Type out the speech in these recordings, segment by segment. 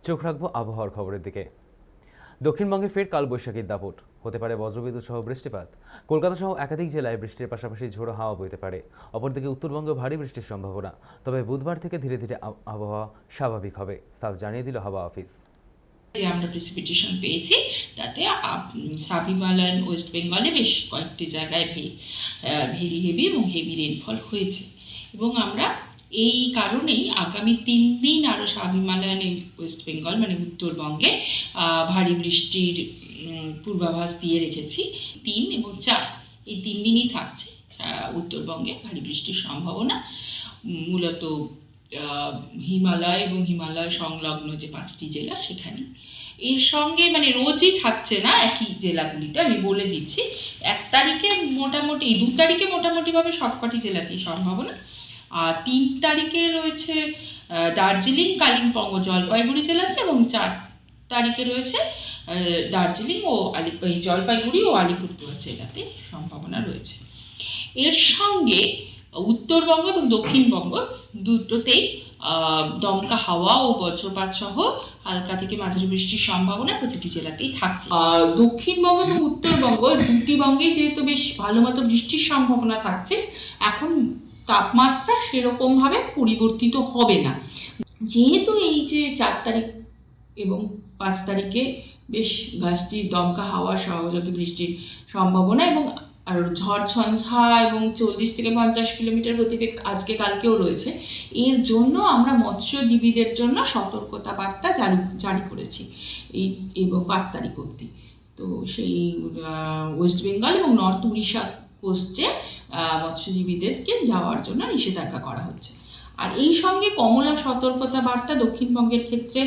চোখ রাখবো আবহাওয়ার খবরের দিকে। দক্ষিণবঙ্গে ফের কালবৈশাখীর দাপট, হতে পারে বজ্রবিদ্যুৎ সহ বৃষ্টিপাত। কলকাতা সহ একাধিক জেলায় বৃষ্টির পাশাপাশি ঝোড়ো হাওয়া বইতে পারে। অপরদিকে উত্তরবঙ্গে ভারী বৃষ্টির সম্ভাবনা, তবে বুধবার থেকে ধীরে ধীরে আবহাওয়া স্বাভাবিক হবে, তা জানিয়ে দিল হাওয়া অফিস। যে আমরা প্রেসিপিটেশন পেয়েছি তাতে সাব হিমালয়ান ওয়েস্ট বেঙ্গলে বেশ কয়েকটি জায়গায় ভেরি হেভি এবং হেভি রেনফল হয়েছে এবং আমরা এই কারণেই আগামী 3 দিন আরও সাব হিমালয়ান ওয়েস্ট বেঙ্গল মানে উত্তরবঙ্গে ভারী বৃষ্টির পূর্বাভাস দিয়ে রেখেছি। 3 এবং 4 এই 3 দিনই থাকছে উত্তরবঙ্গে ভারী বৃষ্টির সম্ভাবনা, মূলত হিমালয় এবং হিমালয় সংলগ্ন যে 5টি জেলা সেখানে। এর সঙ্গে মানে রোজই থাকছে না একই জেলাগুলিতে, আমি বলে দিচ্ছি। 1 তারিখে মোটামুটি, 2 তারিখে মোটামুটিভাবে সবকটি জেলাতেই সম্ভাবনা। আর 3 তারিখে রয়েছে দার্জিলিং, কালিম্পং ও জলপাইগুড়ি জেলাতে, এবং 4 তারিখে রয়েছে দার্জিলিং ও জলপাইগুড়ি ও আলিপুরদুয়ার জেলাতে সম্ভাবনা রয়েছে। এর সঙ্গে উত্তরবঙ্গ এবং দক্ষিণবঙ্গ দুটোতেই দমকা হাওয়া ও বজ্রপাত সহ হালকা থেকে মাঝারি বৃষ্টির সম্ভাবনা প্রতিটি জেলাতেই থাকছে। দক্ষিণবঙ্গ এবং উত্তরবঙ্গ দুটি বঙ্গেই যেহেতু বেশ ভালো মতো বৃষ্টির সম্ভাবনা থাকছে, এখন তাপমাত্রা সেরকমভাবে পরিবর্তিত হবে না। যেহেতু এই যে 4 তারিখ এবং 5 তারিখে বেশ গাছটি দমকা হাওয়া সহযোগী বৃষ্টির সম্ভাবনা এবং আর ঝড় ঝঞ্ঝা এবং 40 থেকে 50 কিলোমিটার গতিবেগ আজকে কালকেও রয়েছে, এর জন্য আমরা মৎস্যজীবীদের জন্য সতর্কতা বার্তা জারি করেছি এই এবং 5 তারিখ অবধি। তো সেই ওয়েস্ট বেঙ্গল এবং নর্থ উড়িষ্যা কোস্টে মৎস্যজীবীদেরকে যাওয়ার জন্য নিষেধাজ্ঞা করা হচ্ছে। আর এই সঙ্গে কমলা সতর্কতা বার্তা দক্ষিণবঙ্গের ক্ষেত্রে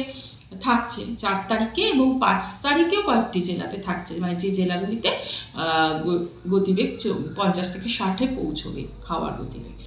থাকছে 4 তারিখে এবং 5 তারিখেও কয়েকটি জেলাতে থাকছে, মানে যে জেলাগুলিতে গতিবেগ 50 থেকে 60-এ পৌঁছবে হাওয়ার গতিবেগ।